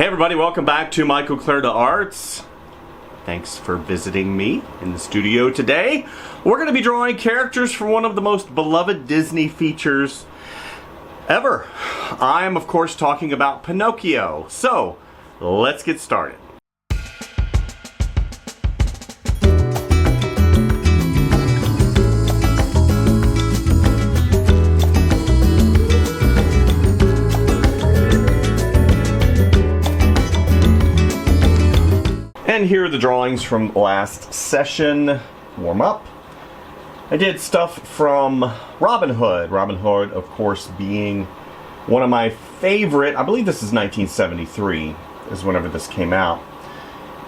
Hey everybody, welcome back to Michael Clarida Arts. Thanks for visiting me in the studio today. We're going to be drawing characters from one of the most beloved Disney features ever. I am of course talking about Pinocchio. So, let's get started. And here are the drawings from last session. Warm up. I did stuff from Robin Hood. Robin Hood, of course, being one of my favorite, I believe this is 1973, is whenever this came out.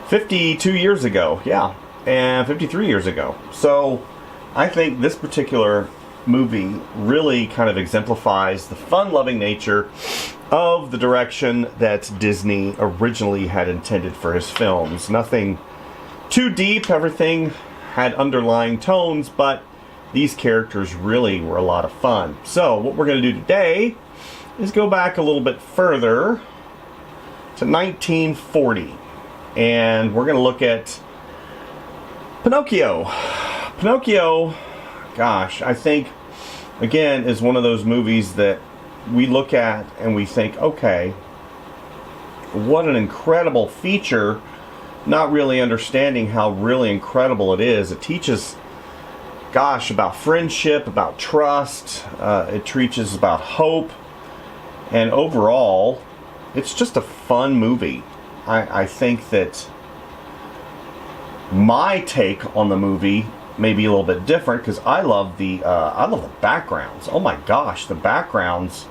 52 years ago, yeah, and 53 years ago. So I think this particular movie really kind of exemplifies the fun-loving nature of the direction that Disney originally had intended for his films. Nothing too deep, everything had underlying tones, but these characters really were a lot of fun. So what we're going to do today is go back a little bit further to 1940, and we're going to look at Pinocchio. Pinocchio, gosh, I think, again, is one of those movies that we look at and we think, okay, what an incredible feature, not really understanding how really incredible it is. It teaches, gosh, about friendship, about trust, it teaches about hope, and overall, it's just a fun movie. I think that my take on the movie may be a little bit different because I love the backgrounds. Oh my gosh, the backgrounds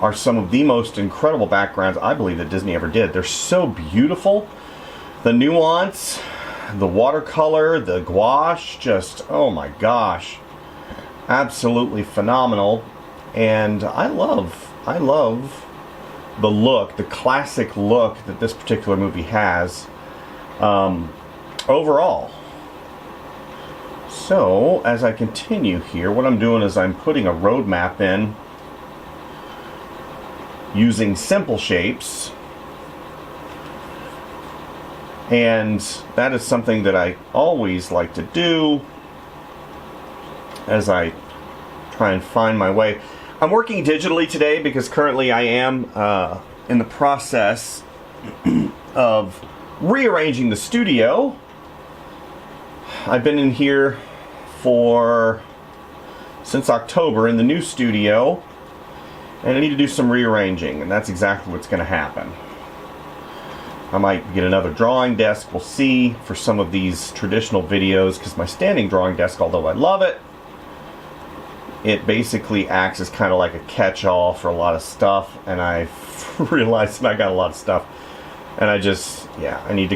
are some of the most incredible backgrounds I believe that Disney ever did. They're so beautiful. The nuance, the watercolor, the gouache, just, oh my gosh, absolutely phenomenal. And I love the look, the classic look that this particular movie has overall. So, as I continue here, what I'm doing is I'm putting a roadmap in using simple shapes, and that is something that I always like to do as I try and find my way. I'm working digitally today because currently I am in the process of rearranging the studio. I've been in here since October in the new studio, and I need to do some rearranging, and that's exactly what's going to happen. I might get another drawing desk, we'll see, for some of these traditional videos, because my standing drawing desk, although I love it, it basically acts as kind of like a catch-all for a lot of stuff, and I realized that I got a lot of stuff, and I need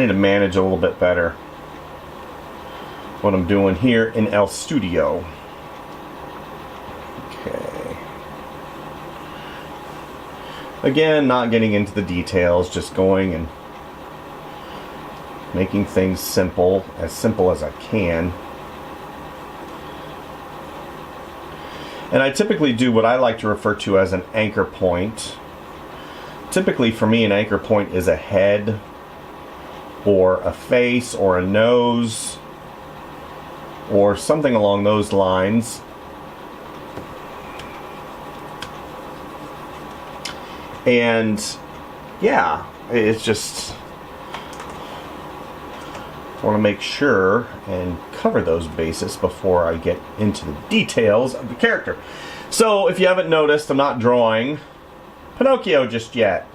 to manage a little bit better what I'm doing here in El Studio. Okay. Again, not getting into the details, just going and making things simple as I can. And I typically do what I like to refer to as an anchor point. Typically for me, an anchor point is a head, or a face, or a nose, or something along those lines. And yeah, it's just want to make sure and cover those bases before I get into the details of the character. So if you haven't noticed, I'm not drawing Pinocchio just yet,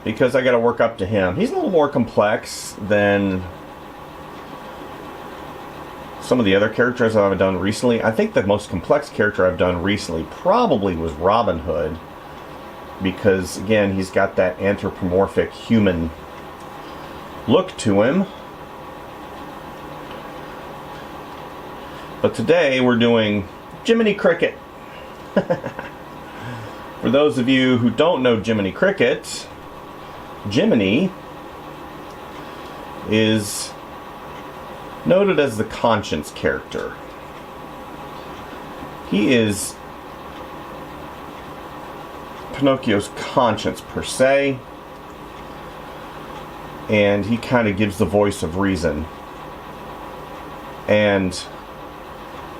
because I got to work up to him. He's a little more complex than some of the other characters I've done recently. I think the most complex character I've done recently probably was Robin Hood, because again, he's got that anthropomorphic human look to him. But today we're doing Jiminy Cricket. For those of you who don't know Jiminy Cricket, Jiminy is noted as the conscience character. He is Pinocchio's conscience per se, and he kind of gives the voice of reason. And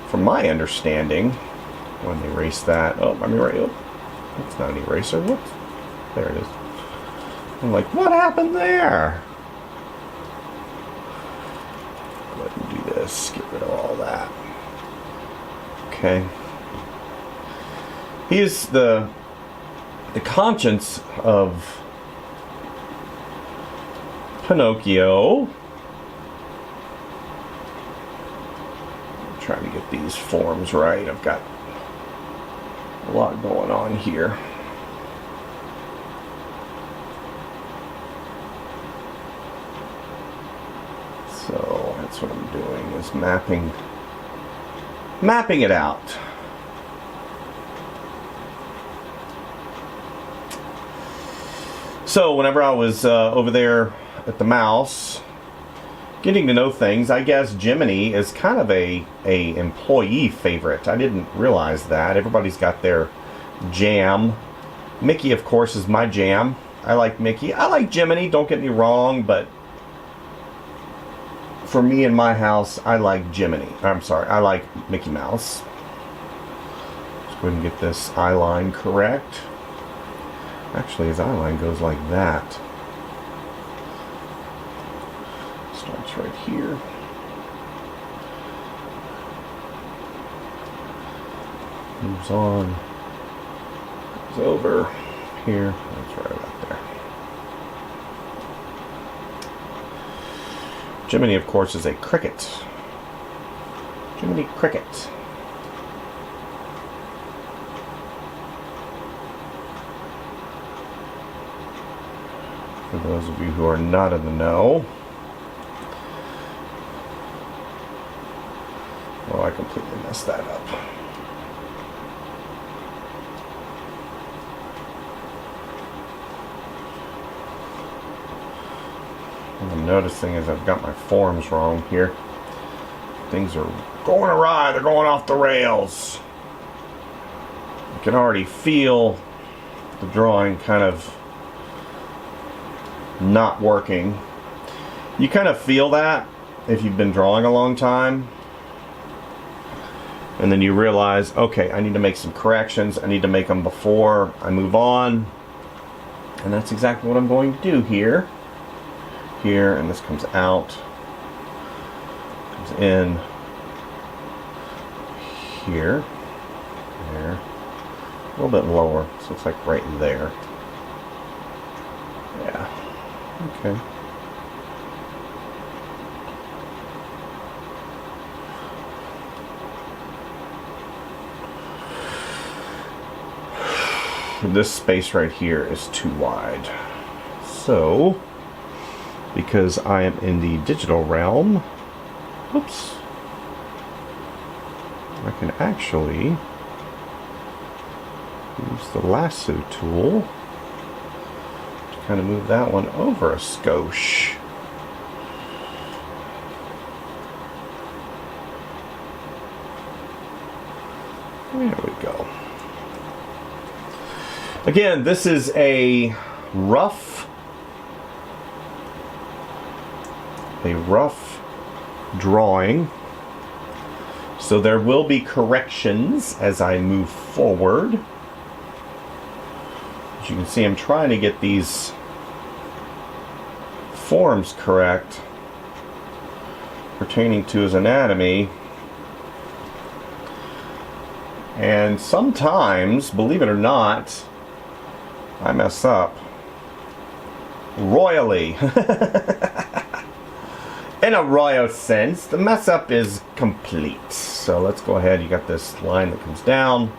from my understanding, when they erase that, that's not an eraser. What? There it is. I'm like, what happened there? Go ahead and do this. Get rid of all that. Okay. He is the conscience of Pinocchio. I'm trying to get these forms right. I've got a lot going on here. So that's what I'm doing, is mapping it out. So whenever I was over there at the mouse, getting to know things, I guess Jiminy is kind of a employee favorite. I didn't realize that. Everybody's got their jam. Mickey, of course, is my jam. I like Mickey. I like Jiminy, don't get me wrong, but for me in my house, I like Jiminy. I'm sorry, I like Mickey Mouse. Let's go ahead and get this eye line correct. Actually, his eye line goes like that. Starts right here. Moves on. Goes over here. That's right about there. Jiminy, of course, is a cricket. Jiminy Cricket. For those of you who are not in the know. Oh, I completely messed that up. What I'm noticing is I've got my forms wrong here. Things are going awry. They're going off the rails. You can already feel the drawing kind of not working. You kind of feel that if you've been drawing a long time, and then you realize, okay, I need to make some corrections. I need to make them before I move on, and that's exactly what I'm going to do here. Here, and this comes out, comes in here, there, a little bit lower, so it's like right there. Yeah. Okay. This space right here is too wide. So, because I am in the digital realm, oops, I can actually use the lasso tool kind of move that one over a skosh. There we go. Again, this is a rough drawing, so there will be corrections as I move forward. As you can see, I'm trying to get these forms correct pertaining to his anatomy, and sometimes, believe it or not, I mess up royally. In a royal sense, the mess up is complete. So let's go ahead. You got this line that comes down,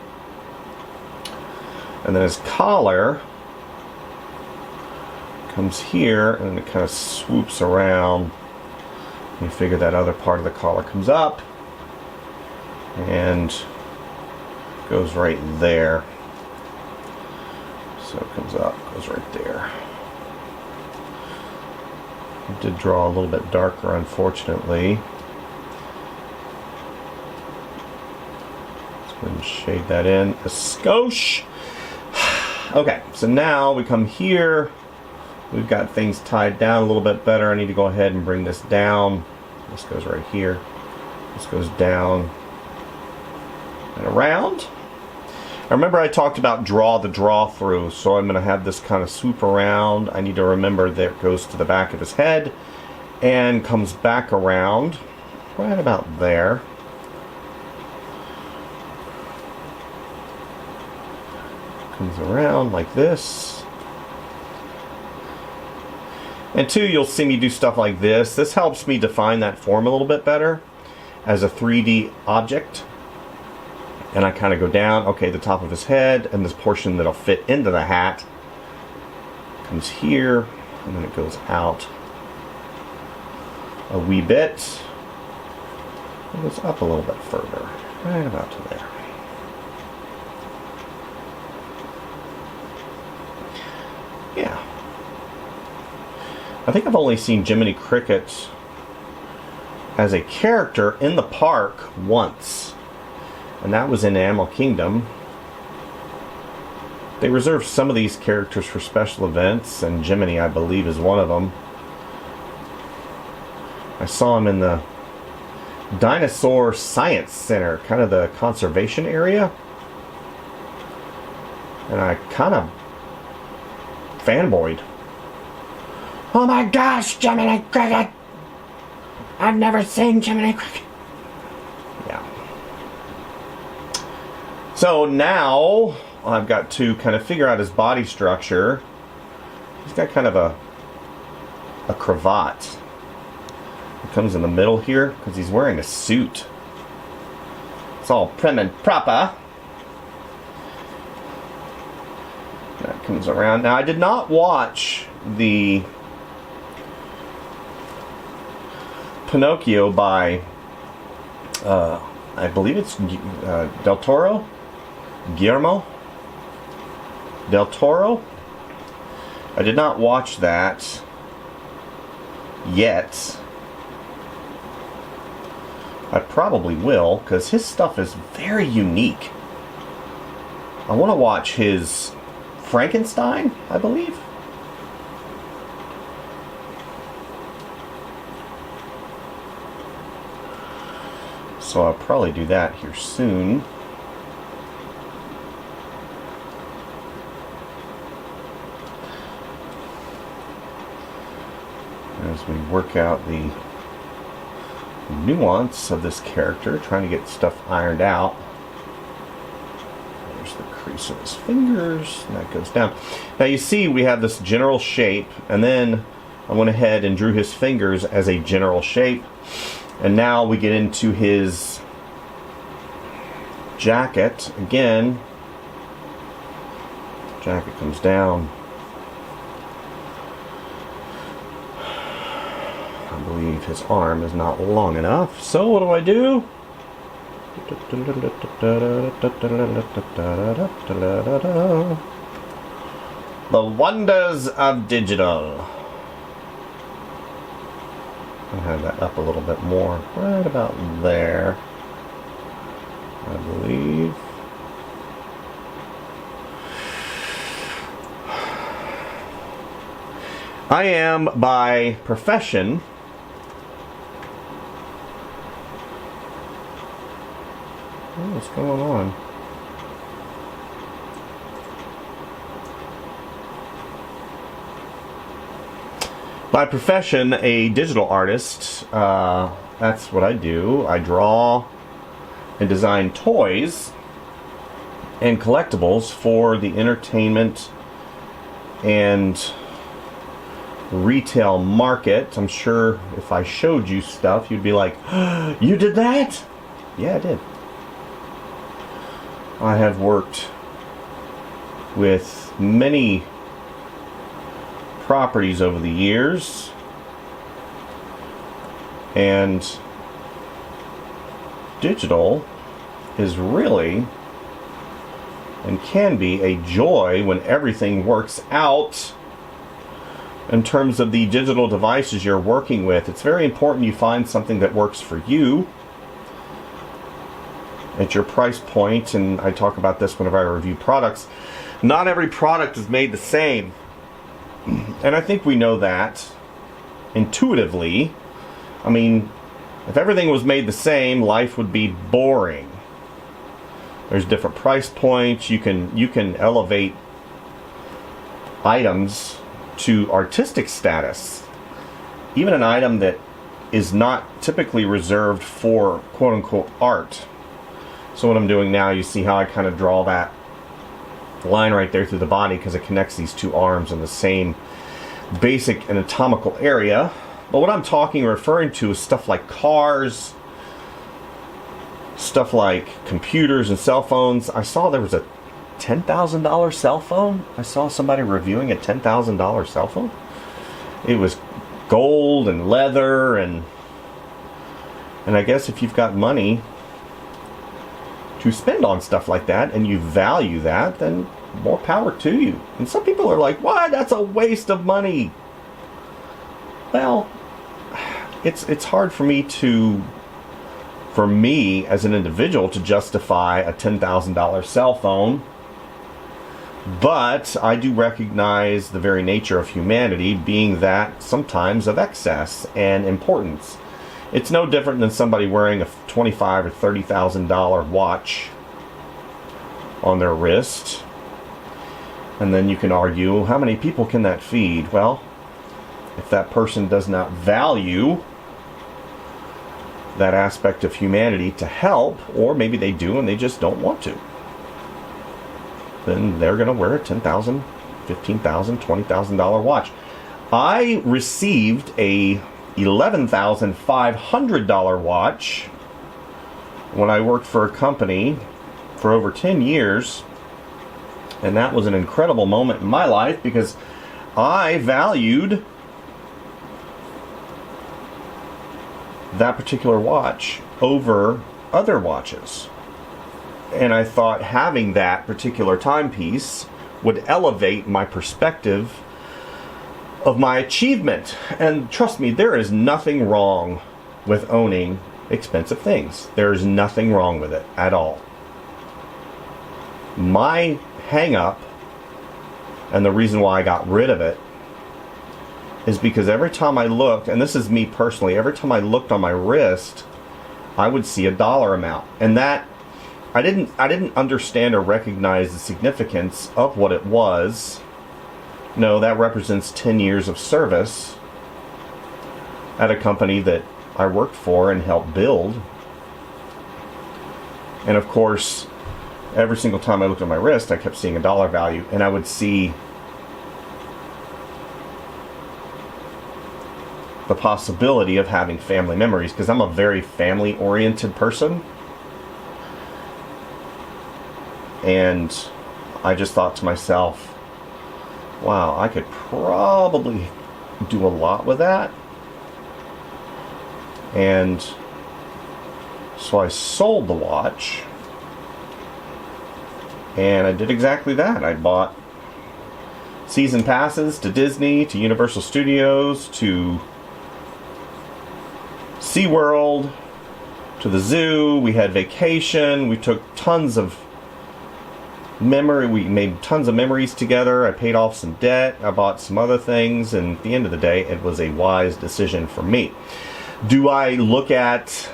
and then his collar comes here, and it kind of swoops around. You figure that other part of the collar comes up and goes right there. So it comes up, goes right there. I did draw a little bit darker, unfortunately. Let's go ahead and shade that in a skosh. Okay, so now we come here. We've got things tied down a little bit better. I need to go ahead and bring this down. This goes right here. This goes down and around. I remember I talked about draw the draw through, so I'm going to have this kind of swoop around. I need to remember that it goes to the back of his head and comes back around right about there. Comes around like this. And two, you'll see me do stuff like this. This helps me define that form a little bit better as a 3D object. And I kind of go down, okay, the top of his head, and this portion that'll fit into the hat comes here, and then it goes out a wee bit. It goes up a little bit further, right about to there. Yeah. I think I've only seen Jiminy Cricket as a character in the park once, and that was in Animal Kingdom. They reserve some of these characters for special events, and Jiminy, I believe, is one of them. I saw him in the Dinosaur Science Center, kind of the conservation area, and I kind of fanboyed. Oh my gosh, Jiminy Cricket! I've never seen Jiminy Cricket. Yeah. So now I've got to kind of figure out his body structure. He's got kind of a cravat. It comes in the middle here because he's wearing a suit. It's all prim and proper. That comes around. Now I did not watch the Pinocchio by I believe it's Del Toro? Guillermo Del Toro? I did not watch that yet. I probably will, because his stuff is very unique. I want to watch his Frankenstein, I believe. So I'll probably do that here soon. As we work out the nuance of this character, trying to get stuff ironed out. There's the crease of his fingers, and that goes down. Now you see we have this general shape, and then I went ahead and drew his fingers as a general shape. And now we get into his jacket. Again, jacket comes down. I believe his arm is not long enough. So what do I do? The wonders of digital. I'll have that up a little bit more, right about there, I believe. I am, by profession, what's going on? By profession, a digital artist. That's what I do. I draw and design toys and collectibles for the entertainment and retail market. I'm sure if I showed you stuff, you'd be like, oh, you did that? Yeah, I did. I have worked with many properties over the years, and digital is really and can be a joy when everything works out in terms of the digital devices you're working with. It's very important you find something that works for you at your price point, and I talk about this whenever I review products. Not every product is made the same. And I think we know that intuitively. I mean, if everything was made the same, life would be boring. There's different price points. You can elevate items to artistic status. Even an item that is not typically reserved for quote-unquote art. So what I'm doing now, you see how I kind of draw that line right there through the body because it connects these two arms in the same basic anatomical area. But what I'm referring to is stuff like cars, stuff like computers and cell phones. I saw there was a $10,000 cell phone. I saw somebody reviewing a $10,000 cell phone. It was gold and leather, and I guess if you've got money to spend on stuff like that and you value that, then more power to you. And some people are like, "What? That's a waste of money." Well, it's hard for me as an individual to justify a $10,000 cell phone. But I do recognize the very nature of humanity being that sometimes of excess and importance. It's no different than somebody wearing a $25,000 or $30,000 watch on their wrist. And then you can argue, how many people can that feed? Well, if that person does not value that aspect of humanity to help, or maybe they do and they just don't want to, then they're going to wear a $10,000, $15,000, $20,000 watch. I received a $11,500 watch when I worked for a company for over 10 years. And that was an incredible moment in my life because I valued that particular watch over other watches. And I thought having that particular timepiece would elevate my perspective of my achievement. And trust me, there is nothing wrong with owning expensive things. There is nothing wrong with it at all. My hang up, and the reason why I got rid of it, is because every time I looked, and this is me personally, every time I looked on my wrist, I would see a dollar amount. And that I didn't understand or recognize the significance of what it was. No, that represents 10 years of service at a company that I worked for and helped build. And of course, every single time I looked at my wrist, I kept seeing a dollar value, and I would see the possibility of having family memories, because I'm a very family-oriented person. And I just thought to myself, wow, I could probably do a lot with that. And so I sold the watch. And I did exactly that. I bought season passes to Disney, to Universal Studios, to SeaWorld, to the zoo. We had vacation. We took tons of we made tons of memories together. I paid off some debt. I bought some other things. And at the end of the day, it was a wise decision for me. Do I look at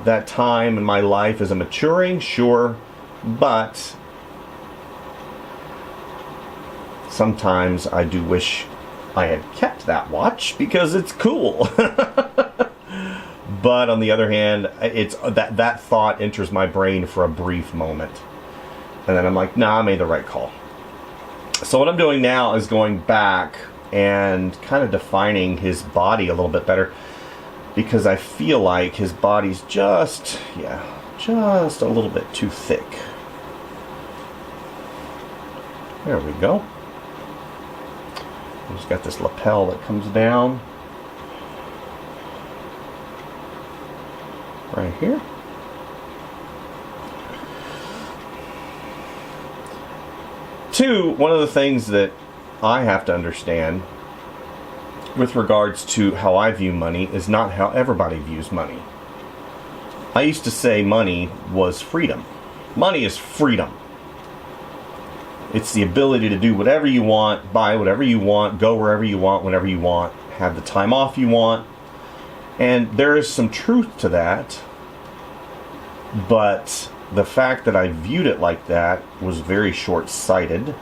that time in my life as a maturing? Sure. But sometimes I do wish I had kept that watch because it's cool. But on the other hand, it's that thought enters my brain for a brief moment. And then I'm like, nah, I made the right call. So what I'm doing now is going back and kind of defining his body a little bit better, because I feel like his body's just a little bit too thick. There we go. He's got this lapel that comes down right here. Two, one of the things that I have to understand with regards to how I view money is not how everybody views money. I used to say money was freedom. Money is freedom. It's the ability to do whatever you want, buy whatever you want, go wherever you want, whenever you want, have the time off you want. And there is some truth to that. But the fact that I viewed it like that was very short-sighted.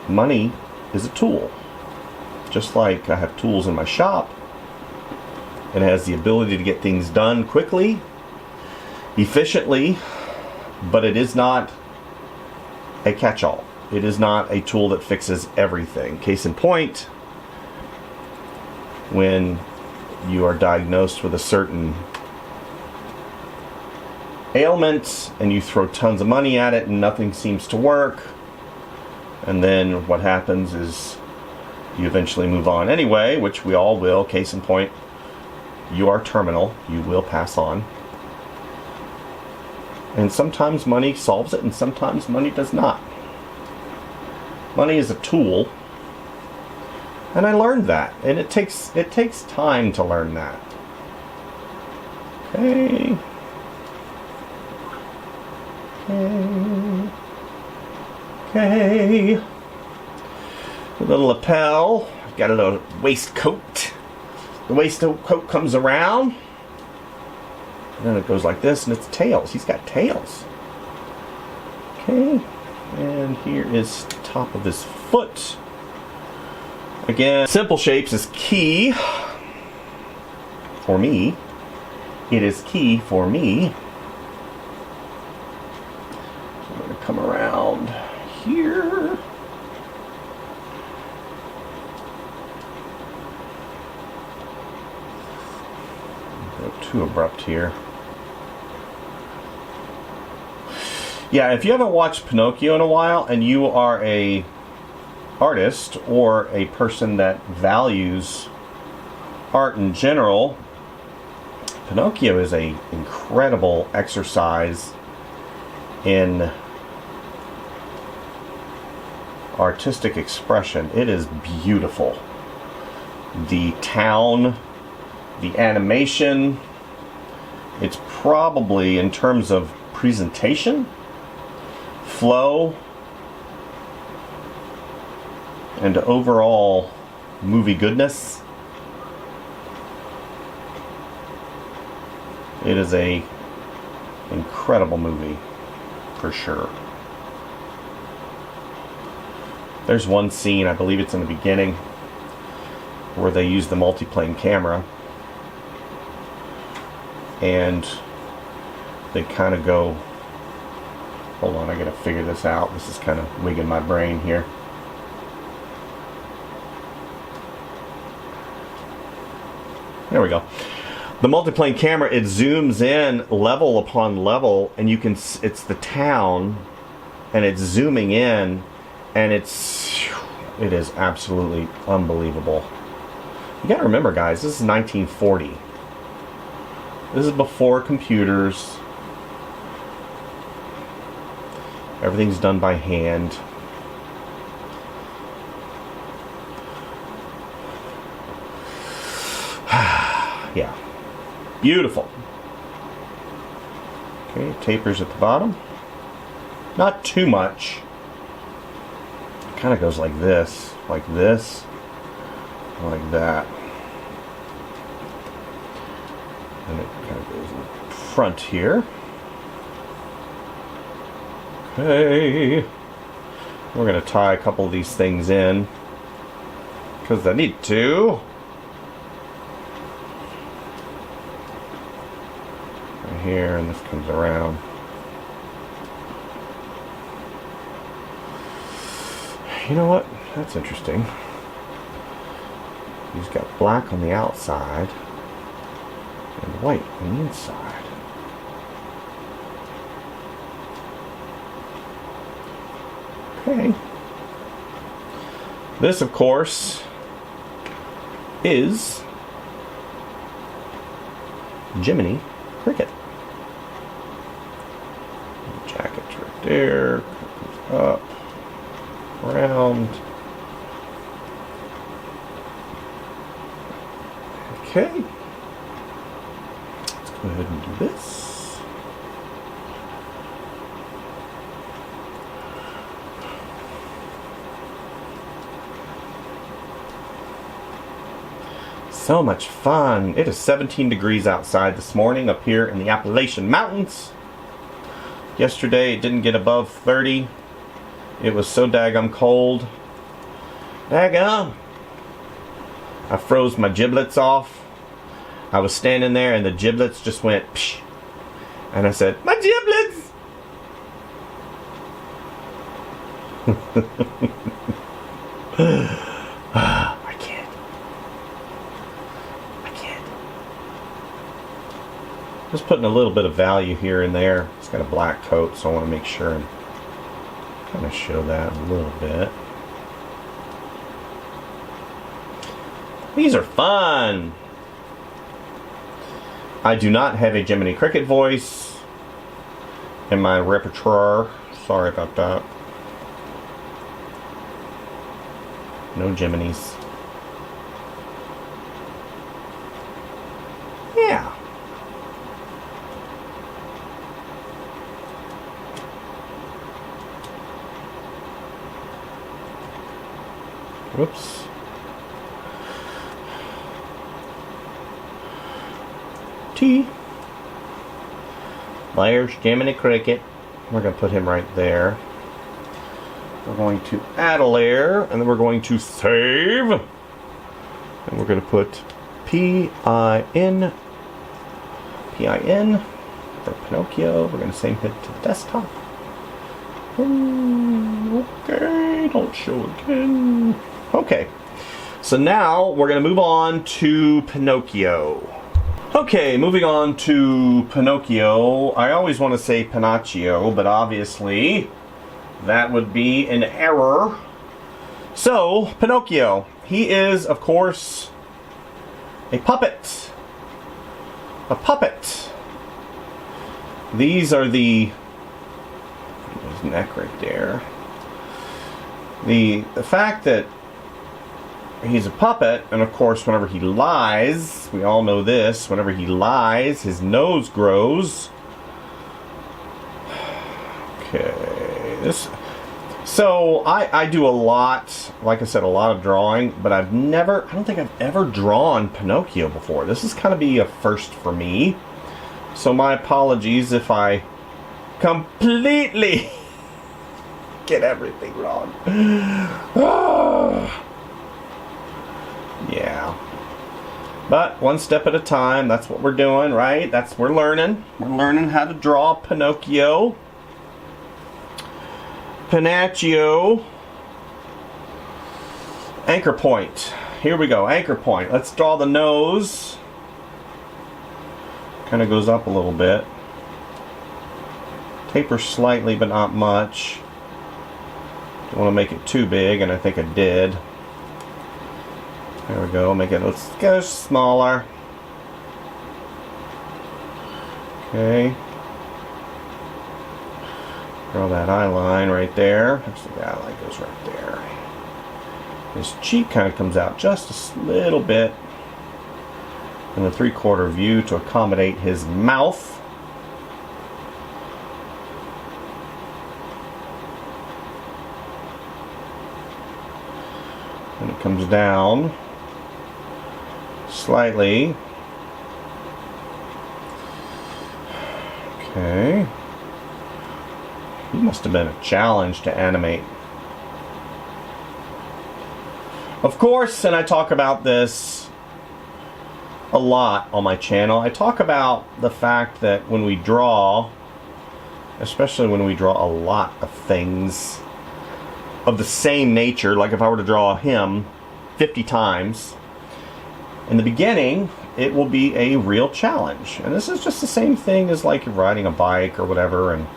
Money is a tool. Just like I have tools in my shop. It has the ability to get things done quickly, efficiently, but it is not a catch-all. It is not a tool that fixes everything. Case in point, when you are diagnosed with a certain ailment and you throw tons of money at it and nothing seems to work, and then what happens is you eventually move on anyway, which we all will. Case in point, you are terminal, you will pass on. And sometimes money solves it and sometimes money does not. Money is a tool. And I learned that. And it takes time to learn that. Okay. Okay. A little lapel. Got a little waistcoat. The waistcoat comes around. And then it goes like this, and it's tails. He's got tails. Okay. And here is the top of his foot. Again, simple shapes is key for me. It is key for me. So I'm going to come around here. Go too abrupt here. Yeah, if you haven't watched Pinocchio in a while and you are a artist or a person that values art in general, Pinocchio is an incredible exercise in artistic expression. It is beautiful. The town, the animation, it's probably, in terms of presentation, flow, and overall movie goodness, it is a incredible movie for sure. There's one scene, I believe it's in the beginning, where they use the multiplane camera and they kind of go, hold on, I gotta figure this out. This is kind of wigging my brain here. There we go. The multiplane camera, it zooms in level upon level, and you can, it's the town, and it's zooming in, and it is absolutely unbelievable. You gotta remember, guys, this is 1940. This is before computers. Everything's done by hand. Yeah. Beautiful. Okay, tapers at the bottom. Not too much. It kind of goes like this, like that. And it kind of goes in front here. Okay. We're going to tie a couple of these things in because I need to. Right here, and this comes around. You know what? That's interesting. He's got black on the outside and white on the inside. Okay. This, of course, is Jiminy Cricket. The jacket's right there. Comes up, around. Okay. Let's go ahead and do this. So much fun. It is 17 degrees outside this morning up here in the Appalachian Mountains. Yesterday it didn't get above 30. It was so daggum cold. Daggum. I froze my giblets off. I was standing there and the giblets just went psh. And I said, my giblets! I can't. Just putting a little bit of value here and there. It's got a black coat, so I want to make sure and kind of show that a little bit. These are fun. I do not have a Jiminy Cricket voice in my repertoire. Sorry about that. No Jiminy's. Yeah. Whoops. T. There's Jiminy Cricket. We're going to put him right there. We're going to add a layer, and then we're going to save. And we're going to put P-I-N for Pinocchio. We're going to save it to the desktop. Okay, don't show again. Okay, so now we're going to move on to Pinocchio. Okay, moving on to Pinocchio. I always want to say Pinocchio, but obviously that would be an error. So, Pinocchio. He is, of course, a puppet. A puppet. These are the... His neck right there. The fact that he's a puppet, and of course whenever he lies, we all know this, whenever he lies, his nose grows. Okay, so I do a lot, like I said, a lot of drawing, but I don't think I've ever drawn Pinocchio before. This is kind of be a first for me. So my apologies if I completely get everything wrong. Yeah. But one step at a time, that's what we're doing, right? We're learning. We're learning how to draw Pinocchio. Pinocchio. Anchor point. Here we go, anchor point. Let's draw the nose. Kind of goes up a little bit. Taper slightly, but not much. Don't want to make it too big, and I think I did. There we go. Let's go smaller. Okay. Draw that eye line right there. Actually, the eye line goes right there. His cheek kind of comes out just a little bit in the 3/4 view to accommodate his mouth. And it comes down slightly. Okay. He must have been a challenge to animate. Of course, and I talk about this a lot on my channel, I talk about the fact that when we draw, especially when we draw a lot of things of the same nature, like if I were to draw him 50 times, in the beginning, it will be a real challenge. And this is just the same thing as like you're riding a bike or whatever, and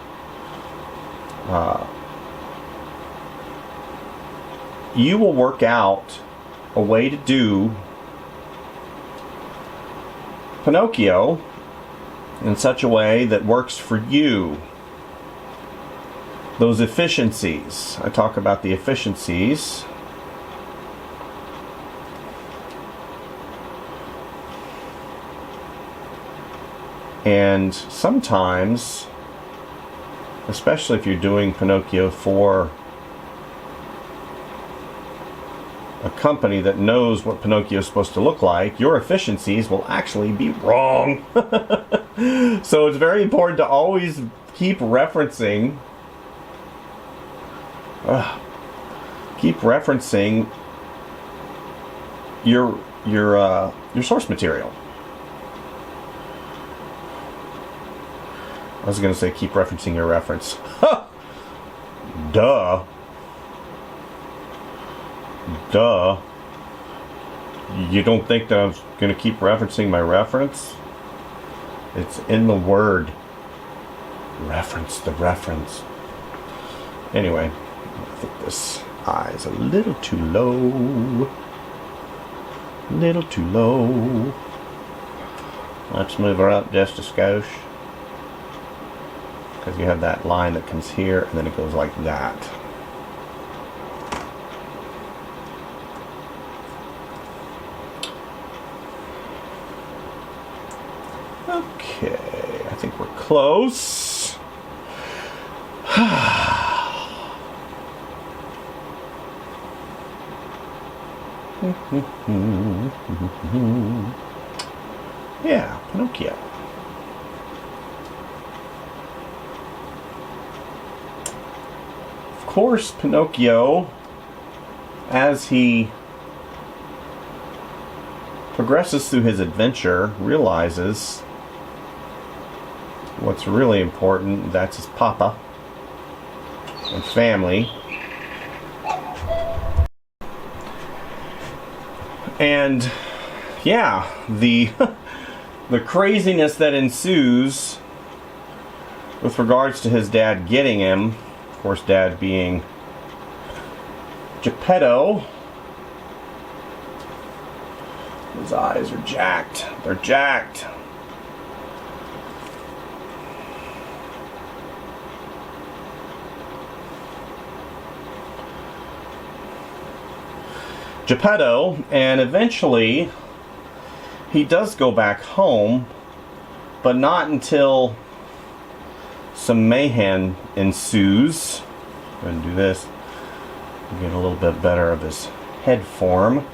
you will work out a way to do Pinocchio in such a way that works for you. Those efficiencies. I talk about the efficiencies. And sometimes, especially if you're doing Pinocchio for a company that knows what Pinocchio is supposed to look like, your efficiencies will actually be wrong. So it's very important to always keep referencing your source material. I was going to say keep referencing your reference. Duh. You don't think that I'm going to keep referencing my reference? It's in the word. Reference the reference. Anyway, I think this eye is a little too low. Little too low. Let's move her up just a skosh. Because you have that line that comes here and then it goes like that. Okay, I think we're close. Yeah, Pinocchio. Of course, Pinocchio, as he progresses through his adventure, realizes what's really important, that's his papa and family. And yeah, the the craziness that ensues with regards to his dad getting him, of course dad being Geppetto. His eyes are jacked. They're jacked. Geppetto, and eventually he does go back home, but not until some mayhem ensues. Go ahead and do this. Get a little bit better of his head form.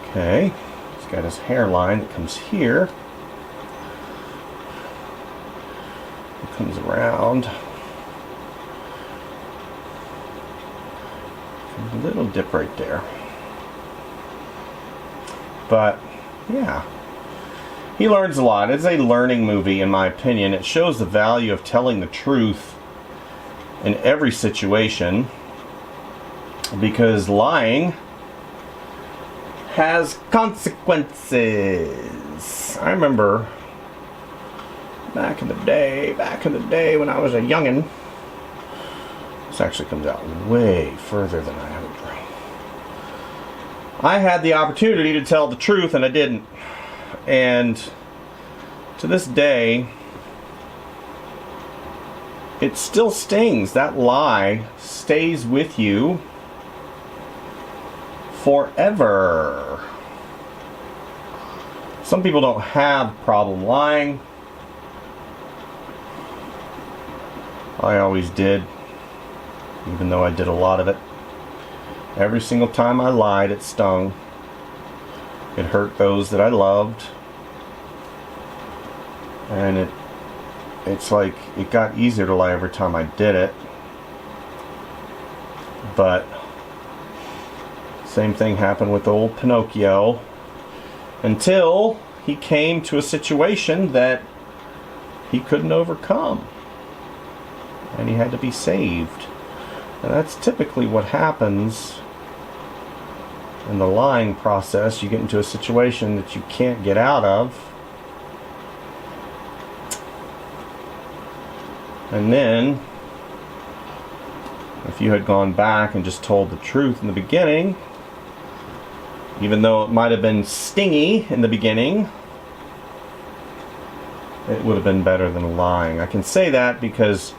Okay, he's got his hairline that comes here. It comes around. A little dip right there. But, yeah. He learns a lot. It's a learning movie, in my opinion. It shows the value of telling the truth in every situation. Because lying has consequences. I remember back in the day when I was a youngin'. This actually comes out way further than I have it. I had the opportunity to tell the truth and I didn't. And to this day, it still stings. That lie stays with you forever. Some people don't have problem lying. I always did, even though I did a lot of it. Every single time I lied, it stung. It hurt those that I loved. And it's like it got easier to lie every time I did it. But same thing happened with old Pinocchio until he came to a situation that he couldn't overcome. And he had to be saved. And that's typically what happens in the lying process. You get into a situation that you can't get out of. And then, if you had gone back and just told the truth in the beginning, even though it might have been stingy in the beginning, it would have been better than lying. I can say that because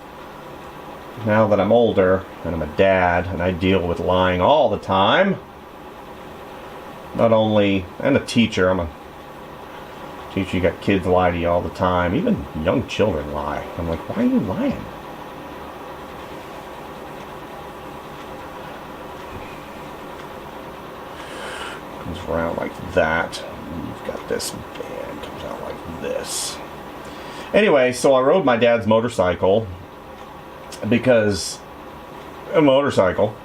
now that I'm older and I'm a dad and I deal with lying all the time, not only, and a teacher, I'm a teacher, you got kids lie to you all the time, even young children lie. I'm like, why are you lying? Comes around like that. You've got this band comes out like this. Anyway, so I rode my dad's motorcycle because a motorcycle,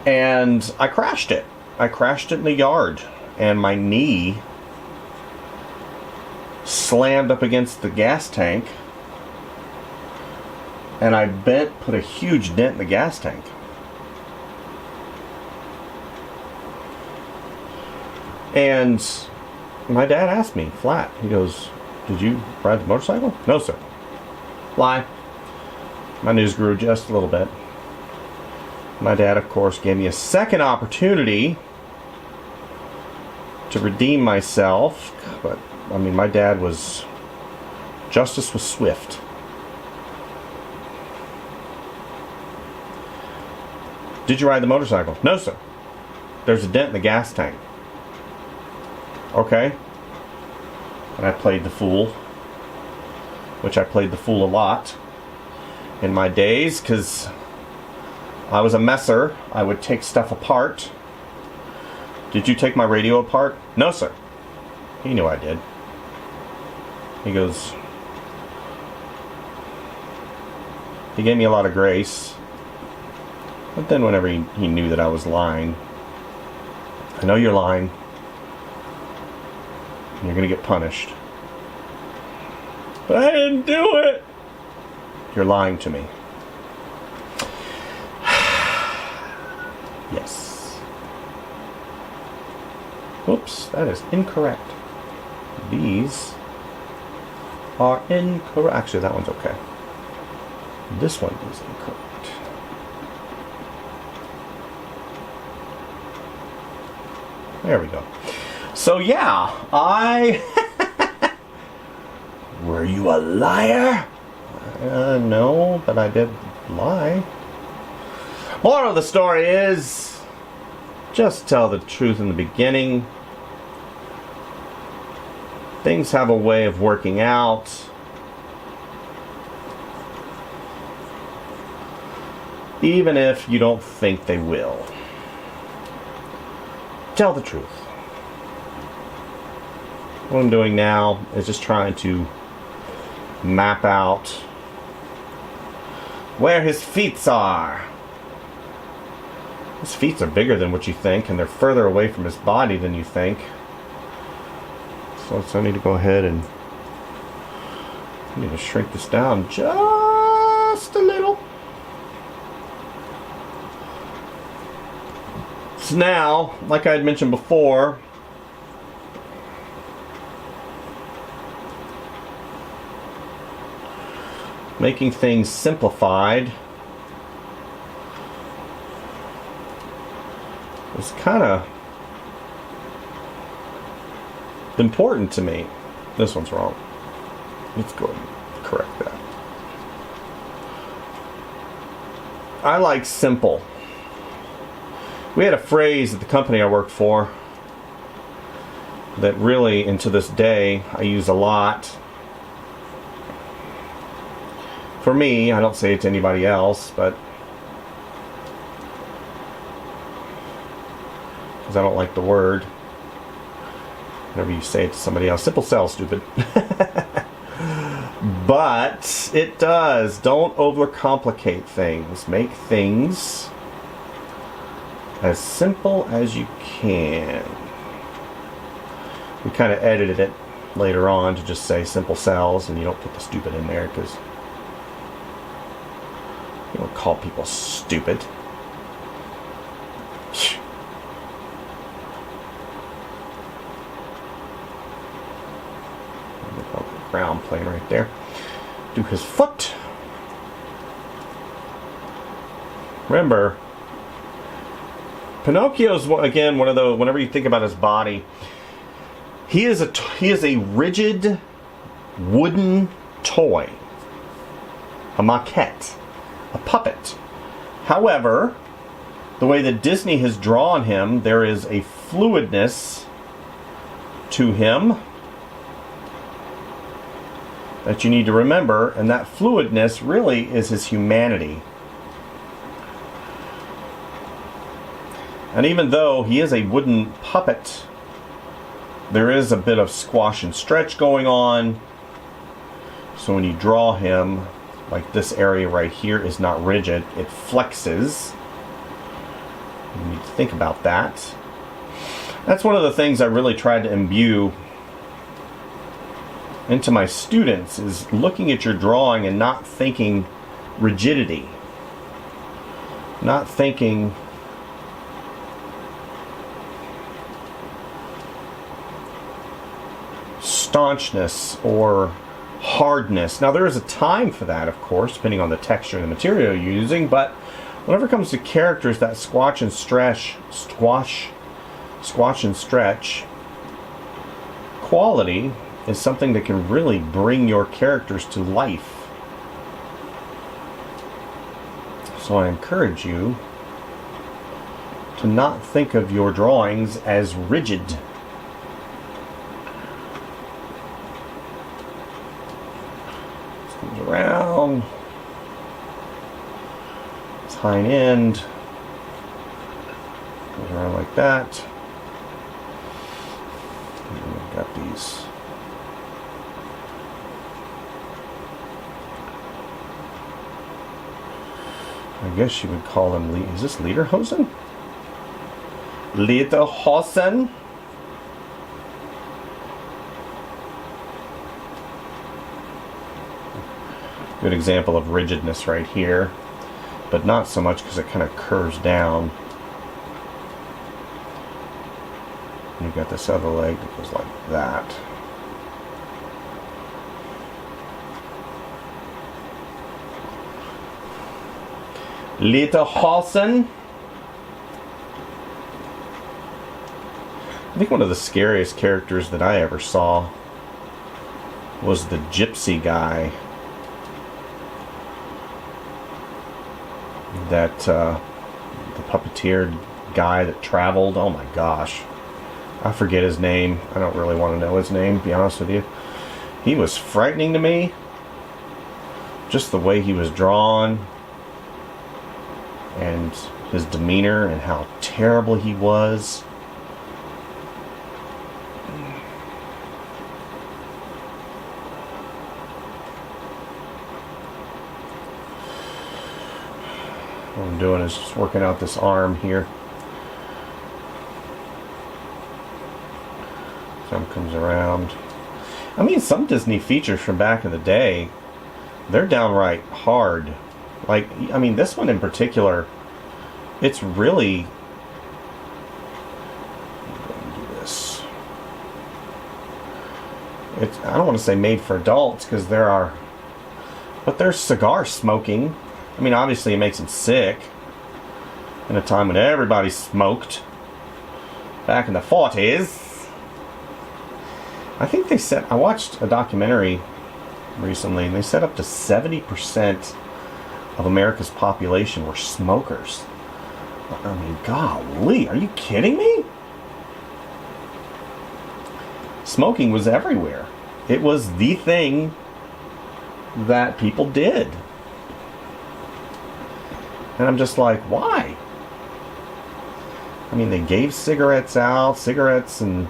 and I crashed it. I crashed it in the yard, and my knee slammed up against the gas tank, and I put a huge dent in the gas tank. And my dad asked me flat, he goes, "Did you ride the motorcycle?" "No, sir." Lie. My news grew just a little bit. My dad, of course, gave me a second opportunity to redeem myself, but I mean, my dad was, justice was swift. "Did you ride the motorcycle?" "No, sir." "There's a dent in the gas tank." "Okay." And I played the fool, which I played the fool a lot in my days, because I was a messer. I would take stuff apart. "Did you take my radio apart?" "No, sir." He knew I did. He goes, he gave me a lot of grace. But then whenever he knew that I was lying, "I know you're lying. And you're going to get punished." "But I didn't do it." "You're lying to me." Yes. Oops, that is incorrect. These are incorrect. Actually, that one's okay. This one is incorrect. There we go. So yeah, Were you a liar? No, but I did lie. Moral of the story is, just tell the truth in the beginning. Things have a way of working out. Even if you don't think they will. Tell the truth. What I'm doing now is just trying to map out where his feet are. His feet are bigger than what you think, and they're further away from his body than you think. So I need to go ahead and I need to shrink this down just a little. So now, like I had mentioned before, making things simplified is kind of important to me. This one's wrong. Let's go ahead and correct that. I like simple. We had a phrase at the company I worked for that really, and to this day, I use a lot. For me, I don't say it to anybody else, but because I don't like the word. Whenever you say it to somebody else, simple sell, stupid. But it does. Don't overcomplicate things. Make things as simple as you can. We kind of edited it later on to just say simple sells, and you don't put the stupid in there because you don't call people stupid. Brown plane right there. Do his foot. Remember, Pinocchio's again one of those. Whenever you think about his body, he is a rigid wooden toy, a maquette, a puppet. However, the way that Disney has drawn him, there is a fluidness to him that you need to remember, and that fluidness really is his humanity. And even though he is a wooden puppet there is a bit of squash and stretch going on. So when you draw him, like this area right here is not rigid, it flexes. You need to think about that. That's one of the things I really tried to imbue into my students, is looking at your drawing and not thinking rigidity. Not thinking staunchness or hardness. Now there is a time for that, of course, depending on the texture and the material you're using, but whenever it comes to characters, that squash and stretch quality is something that can really bring your characters to life. So I encourage you to not think of your drawings as rigid. This comes around. This hind end goes around like that. And we've got these. I guess you would call them, is this Lederhosen? Lederhosen? Good example of rigidness right here, but not so much because it kind of curves down. And you've got this other leg that goes like that. Lederhosen. I think one of the scariest characters that I ever saw was the gypsy guy. That the puppeteered guy that traveled. Oh my gosh, I forget his name. I don't really want to know his name, to be honest with you. He was frightening to me. Just the way he was drawn, and his demeanor, and how terrible he was. What I'm doing is just working out this arm here. Some comes around. I mean, some Disney features from back in the day, they're downright hard. Like, I mean, this one in particular, it's really... do this. It's, I don't want to say made for adults, because there are... But there's cigar smoking. I mean, obviously it makes him sick. In a time when everybody smoked. Back in the 40s. I think they said... I watched a documentary recently, and they said up to 70% of America's population were smokers. I mean, golly, are you kidding me? Smoking was everywhere. It was the thing that people did. And I'm just like, why? I mean, they gave cigarettes out. Cigarettes and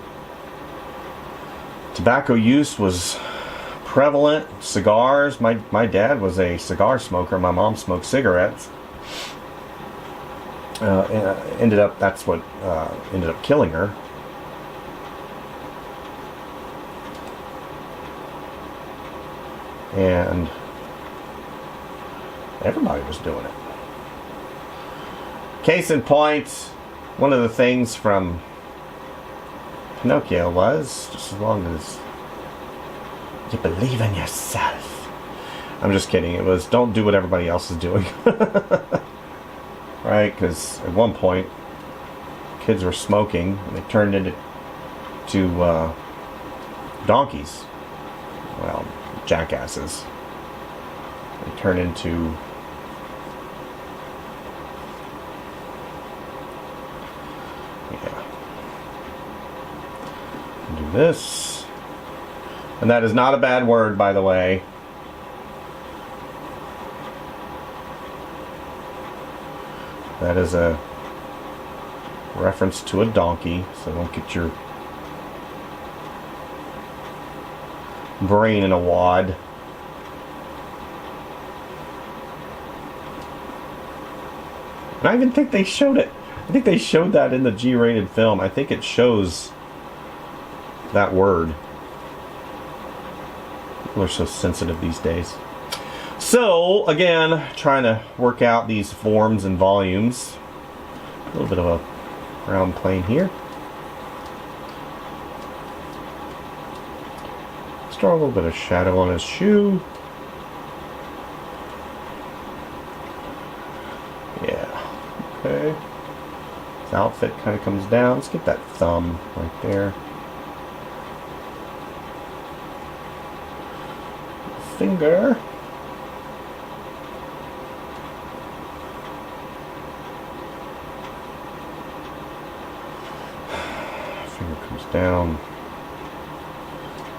tobacco use was prevalent. Cigars. My dad was a cigar smoker. My mom smoked cigarettes. That's what ended up killing her. And everybody was doing it. Case in point, one of the things from Pinocchio was, just as long as you believe in yourself. I'm just kidding. It was, don't do what everybody else is doing. Right? Because at one point, kids were smoking, and they turned into donkeys. Well, jackasses. They turned into... Yeah. Do this. And that is not a bad word, by the way. That is a reference to a donkey, so don't get your brain in a wad. And I even think they showed it. I think they showed that in the G-rated film. I think it shows that word. People are so sensitive these days. So, again, trying to work out these forms and volumes. A little bit of a round plane here. Let's draw a little bit of shadow on his shoe. Yeah. Okay. His outfit kind of comes down. Let's get that thumb right there. Finger. Finger comes down.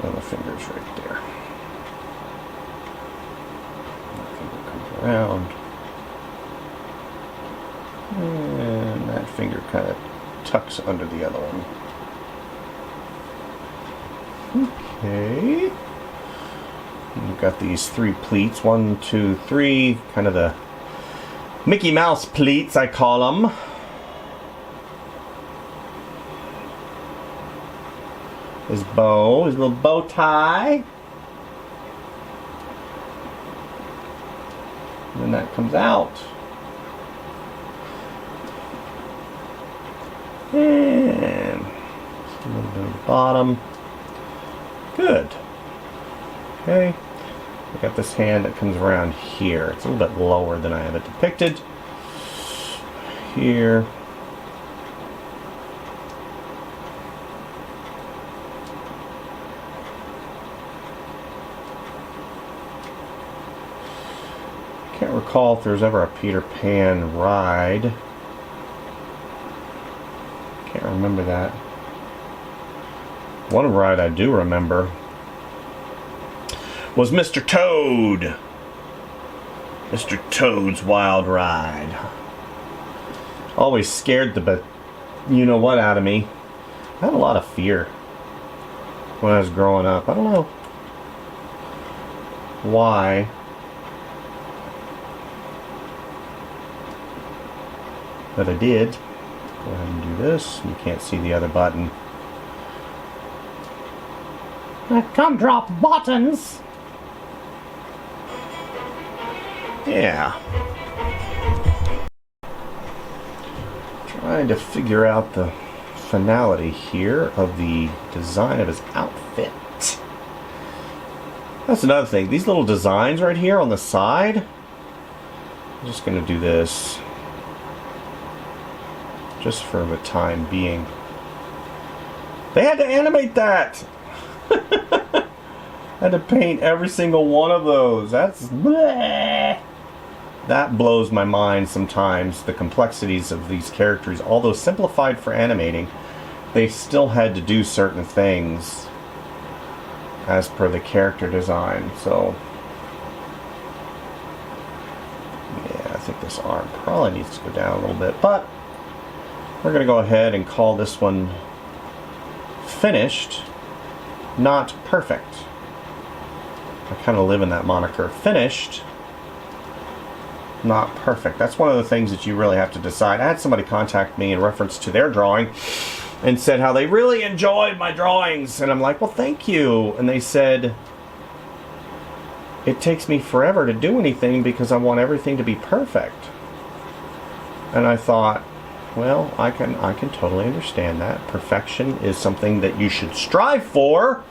And the finger's right there. That finger comes around. And that finger kind of tucks under the other one. Okay. We've got these 3 pleats. 1, 2, 3. Kind of the Mickey Mouse pleats, I call them. His bow, his little bow tie. And then that comes out. And a little bit of the bottom. Good. Okay. I got this hand that comes around here. It's a little bit lower than I have it depicted. Here. Can't recall if there's ever a Peter Pan ride. Can't remember that. One ride I do remember was Mr. Toad. Mr. Toad's Wild Ride. Always scared the you know what out of me. I had a lot of fear when I was growing up. I don't know why. But I did. Go ahead and do this. You can't see the other button. I can't drop buttons. Yeah. Trying to figure out the finality here of the design of his outfit. That's another thing. These little designs right here on the side. I'm just going to do this just for the time being. They had to animate that. I had to paint every single one of those. That's bleh. That blows my mind sometimes, the complexities of these characters. Although simplified for animating, they still had to do certain things as per the character design. So yeah, I think this arm probably needs to go down a little bit, but we're going to go ahead and call this one finished, not perfect. I kind of live in that moniker. Finished, not perfect. That's one of the things that you really have to decide. I had somebody contact me in reference to their drawing and said how they really enjoyed my drawings. And I'm like, well, thank you. And they said, it takes me forever to do anything because I want everything to be perfect. And I thought, well, I can totally understand that. Perfection is something that you should strive for,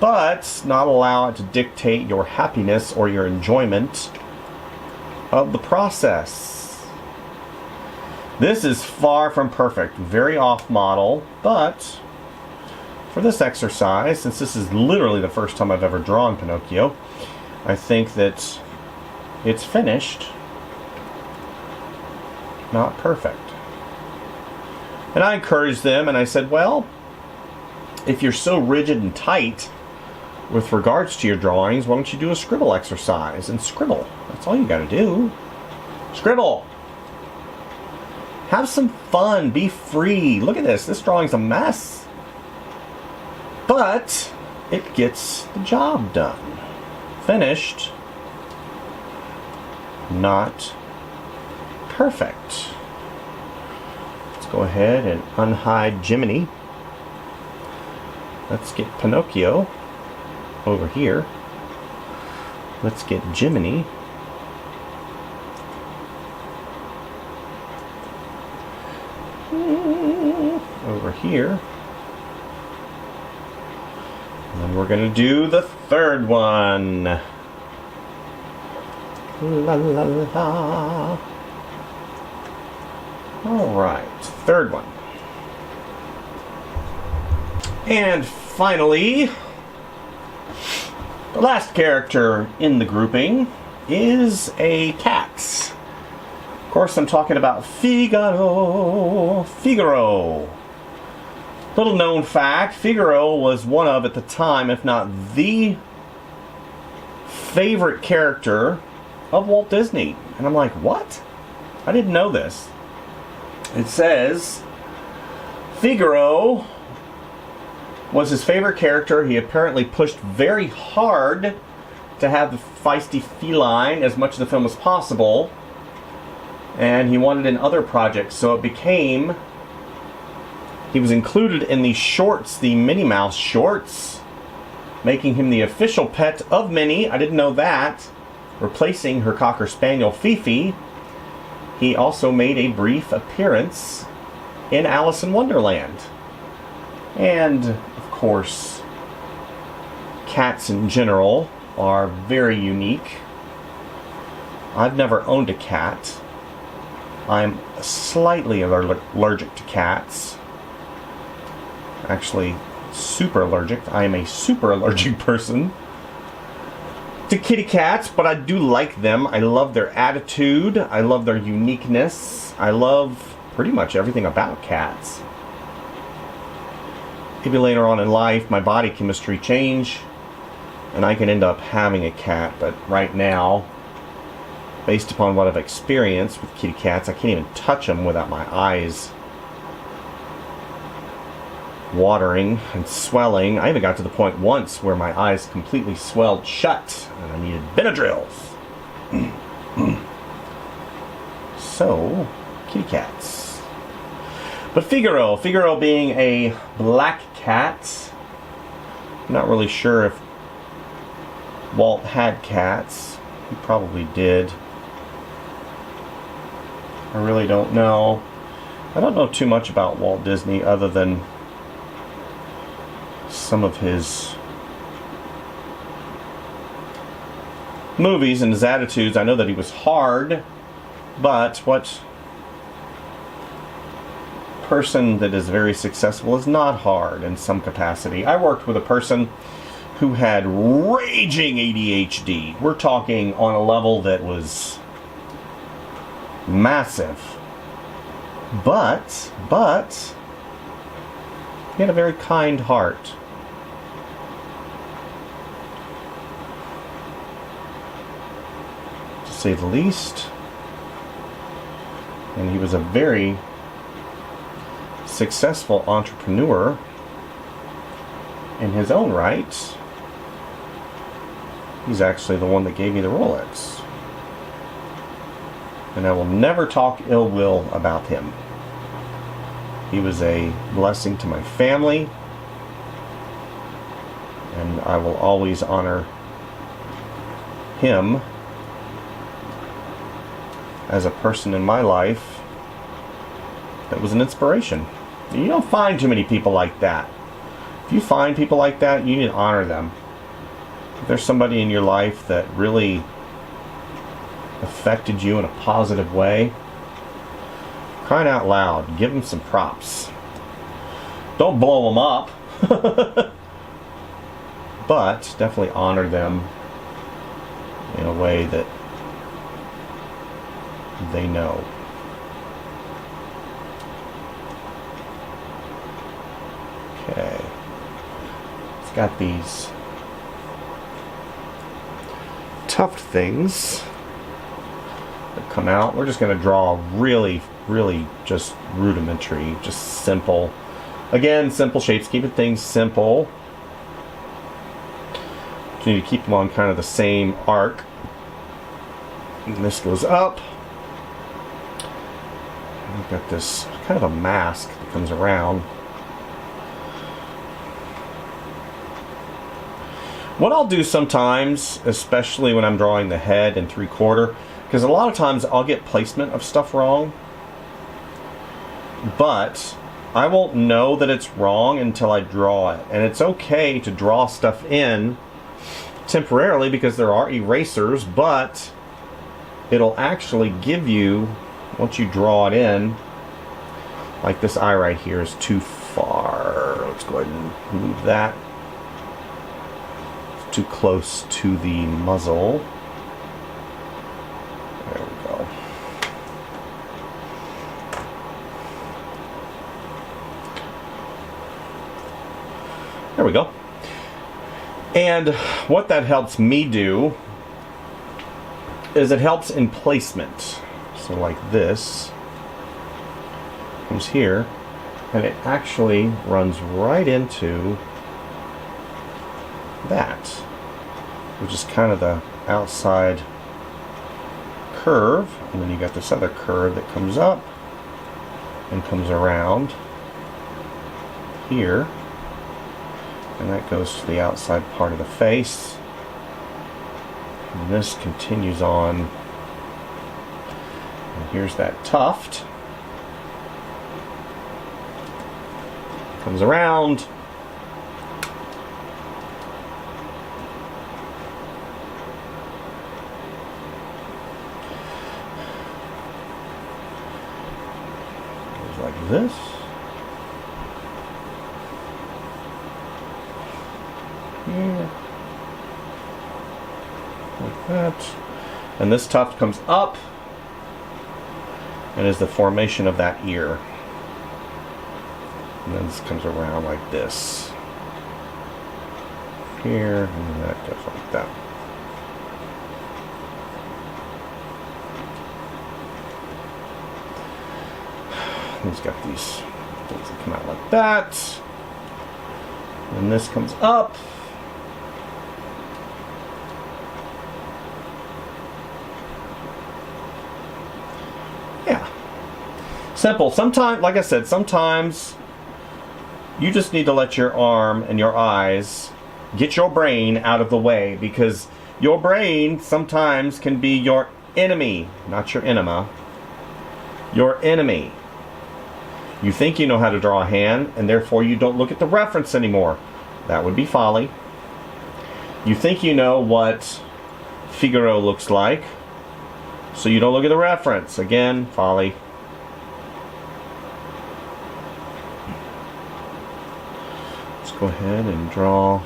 but not allow it to dictate your happiness or your enjoyment of the process. This is far from perfect, very off model, but for this exercise, since this is literally the first time I've ever drawn Pinocchio, I think that it's finished, not perfect. And I encouraged them and I said, well, if you're so rigid and tight with regards to your drawings, why don't you do a scribble exercise and scribble? That's all you got to do. Scribble. Have some fun. Be free. Look at this. This drawing's a mess. But it gets the job done. Finished, not perfect. Let's go ahead and unhide Jiminy. Let's get Pinocchio over here. Let's get Jiminy over here. And then we're going to do the third one. La la la. Alright, third one. And finally, the last character in the grouping is a cat. Of course, I'm talking about Figaro. Figaro. Little known fact, Figaro was one of, at the time, if not the favorite character of Walt Disney. And I'm like, what? I didn't know this. It says Figaro was his favorite character. He apparently pushed very hard to have the feisty feline as much of the film as possible. And he wanted in other projects, so it became... He was included in the shorts, the Minnie Mouse shorts, making him the official pet of Minnie. I didn't know that. Replacing her Cocker Spaniel Fifi. He also made a brief appearance in Alice in Wonderland. And, of course, cats in general are very unique. I've never owned a cat. I'm slightly allergic to cats. Actually, super allergic. I am a super allergic person to kitty cats, but I do like them. I love their attitude. I love their uniqueness. I love pretty much everything about cats. Maybe later on in life, my body chemistry change, and I can end up having a cat, but right now, based upon what I've experienced with kitty cats, I can't even touch them without my eyes watering and swelling. I even got to the point once where my eyes completely swelled shut and I needed Benadryls. So, kitty cats. But Figaro being a black cat, I'm not really sure if Walt had cats. He probably did. I really don't know. I don't know too much about Walt Disney other than some of his movies and his attitudes. I know that he was hard, but what person that is very successful is not hard in some capacity. I worked with a person who had raging ADHD. We're talking on a level that was massive. But he had a very kind heart. To say the least. And he was a very successful entrepreneur in his own right. He's actually the one that gave me the Rolex. And I will never talk ill will about him. He was a blessing to my family, and I will always honor him as a person in my life that was an inspiration. You don't find too many people like that. If you find people like that, you need to honor them. If there's somebody in your life that really affected you in a positive way, crying out loud, give them some props. Don't blow them up. But definitely honor them in a way that they know. Okay. It's got these tuft things that come out. We're just going to draw really just rudimentary, just simple. Again, simple shapes, keeping things simple. So you need to keep them on kind of the same arc. And this goes up. And we've got this kind of a mask that comes around. What I'll do sometimes, especially when I'm drawing the head and 3/4, because a lot of times I'll get placement of stuff wrong, but I won't know that it's wrong until I draw it. And it's okay to draw stuff in temporarily because there are erasers, but it'll actually give you, once you draw it in, like this eye right here is too far. Let's go ahead and move that. It's too close to the muzzle. There we go. There we go. And what that helps me do is it helps in placement. So like this comes here, and it actually runs right into that, which is kind of the outside curve, and then you got this other curve that comes up and comes around here, and that goes to the outside part of the face, and this continues on, and here's that tuft, comes around, goes like this. Here. Like that. And this tuft comes up and is the formation of that ear. And then this comes around like this. Here, and that goes like that. And it's got these things that come out like that. And this comes up. Yeah. Simple. Sometimes, like I said, sometimes you just need to let your arm and your eyes get your brain out of the way, because your brain sometimes can be your enemy, not your enema. Your enemy. You think you know how to draw a hand, and therefore you don't look at the reference anymore. That would be folly. You think you know what Figaro looks like, so you don't look at the reference. Again, folly. Let's go ahead and draw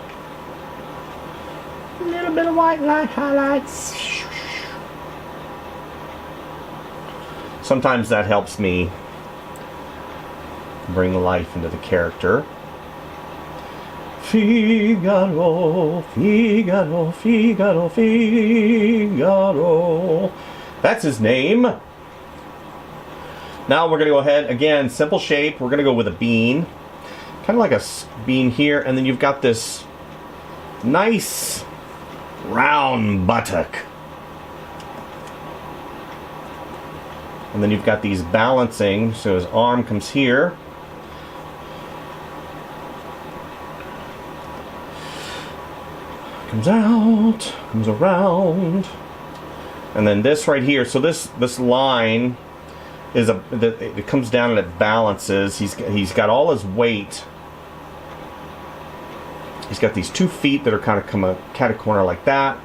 a little bit of white line highlights. Sometimes that helps me bring life into the character. Figaro, Figaro, Figaro, Figaro. That's his name. Now we're going to go ahead, again, simple shape. We're going to go with a bean. Kind of like a bean here, and then you've got this nice round buttock. And then you've got these balancing, so his arm comes here. Comes out, comes around, and then this right here. So this line is it comes down and it balances. He's got all his weight. He's got these 2 feet that are kind of come a cat corner like that,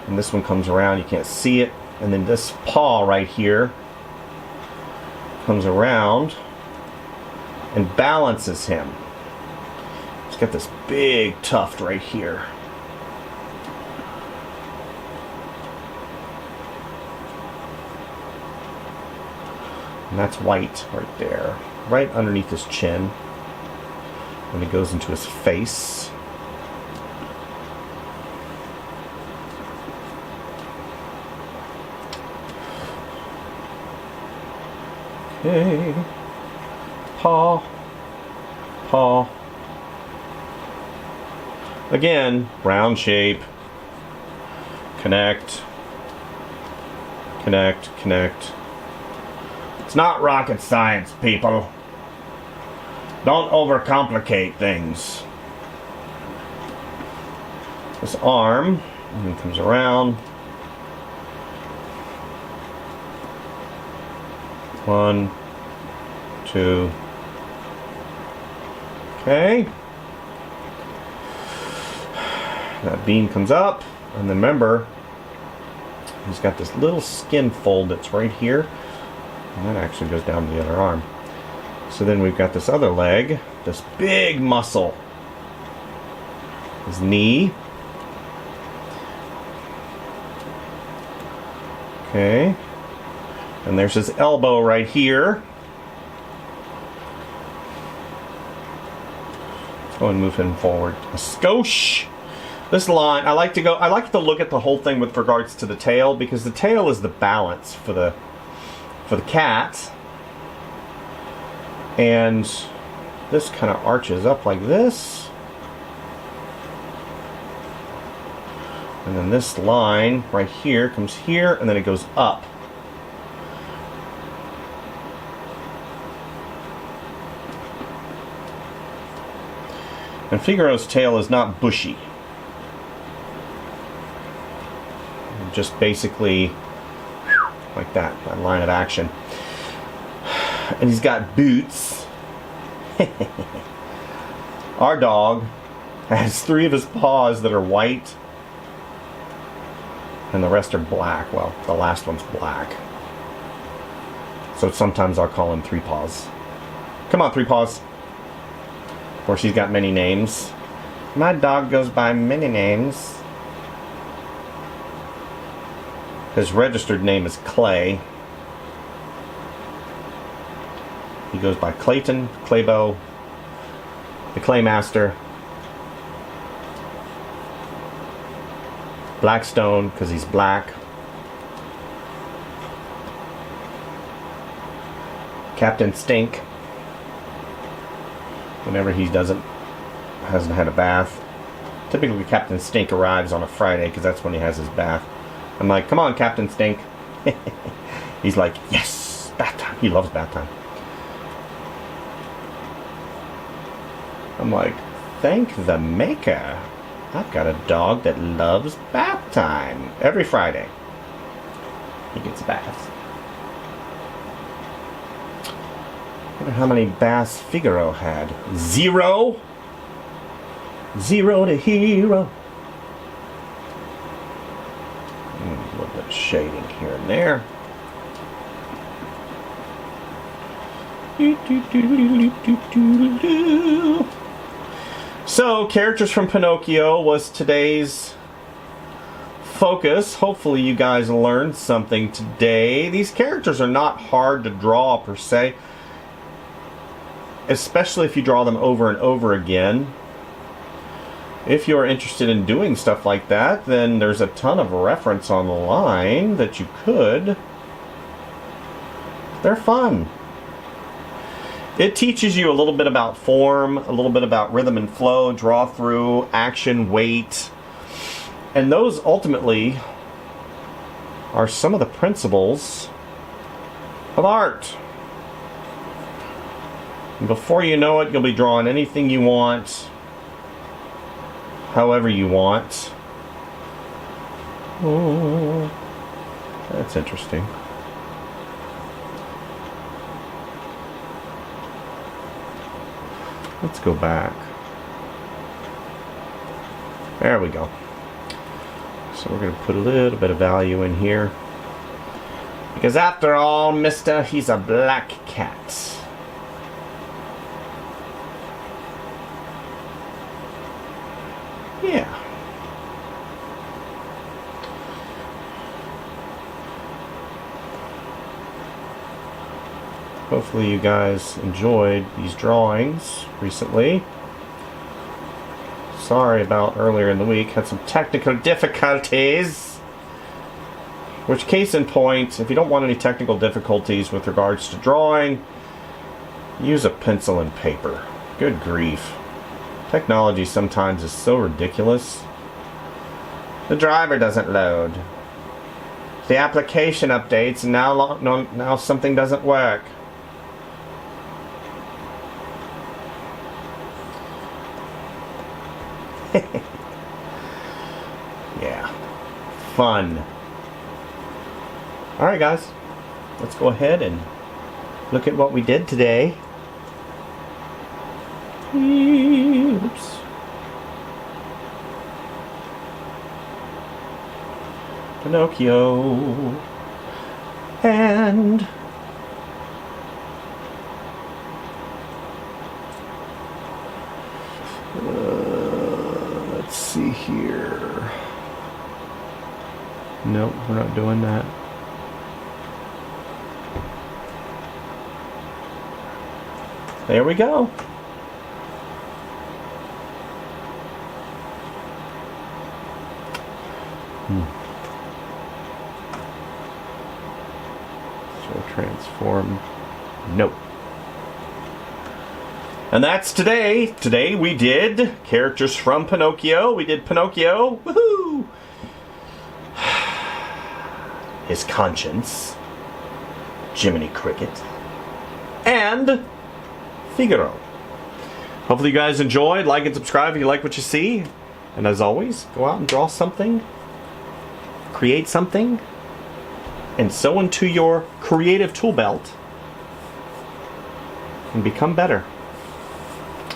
and this one comes around. You can't see it, and then this paw right here comes around and balances him. He's got this big tuft right here. And that's white right there, right underneath his chin. When it goes into his face. Okay. Paw. Paw. Again, round shape. Connect. Connect, connect. It's not rocket science, people. Don't overcomplicate things. This arm, and it comes around. 1, 2. Okay. That bean comes up, and then remember, he's got this little skin fold that's right here, and that actually goes down to the other arm. So then we've got this other leg, this big muscle. His knee. Okay. And there's his elbow right here. Let's go and move him forward a skosh. This line, I like to look at the whole thing with regards to the tail, because the tail is the balance for the cat. And this kind of arches up like this. And then this line right here comes here, and then it goes up. And Figaro's tail is not bushy. Just basically like that line of action. And he's got boots. Our dog has 3 of his paws that are white, and the rest are black. Well, the last one's black. So sometimes I'll call him 3 paws. Come on, 3 paws. Of course, he's got many names. My dog goes by many names. His registered name is Clay. He goes by Clayton, Claybo, the Claymaster, Blackstone because he's black, Captain Stink whenever he hasn't had a bath. Typically Captain Stink arrives on a Friday because that's when he has his bath. I'm like, come on, Captain Stink. He's like, yes, bath time. He loves bath time. I'm like, thank the maker. I've got a dog that loves bath time. Every Friday, he gets a bath. I wonder how many baths Figaro had. 0? 0 to hero. A little bit of shading here and there. So, characters from Pinocchio was today's focus. Hopefully you guys learned something today. These characters are not hard to draw per se, especially if you draw them over and over again. If you're interested in doing stuff like that, then there's a ton of reference online that you could. They're fun. It teaches you a little bit about form, a little bit about rhythm and flow, draw through, action, weight. And those ultimately are some of the principles of art. And before you know it, you'll be drawing anything you want, however you want. Oh, that's interesting. Let's go back. There we go. So we're going to put a little bit of value in here. Because after all, mister, he's a black cat. Yeah. Hopefully you guys enjoyed these drawings recently. Sorry about earlier in the week. Had some technical difficulties. Which, case in point, if you don't want any technical difficulties with regards to drawing, use a pencil and paper. Good grief. Technology sometimes is so ridiculous. The driver doesn't load. The application updates and now something doesn't work. Yeah. Fun. Alright guys, let's go ahead and look at what we did today. Oops. Pinocchio. And let's see here. Nope, we're not doing that. There we go. So transform. Nope. And that's today. Today we did characters from Pinocchio. We did Pinocchio. Woohoo! His conscience. Jiminy Cricket. And Figaro. Hopefully you guys enjoyed. Like and subscribe if you like what you see. And as always, go out and draw something, create something, and sew into your creative tool belt and become better.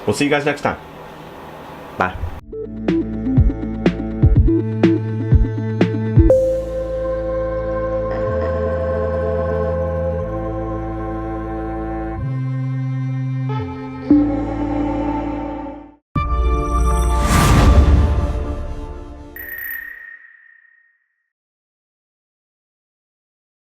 We'll see you guys next time. Bye.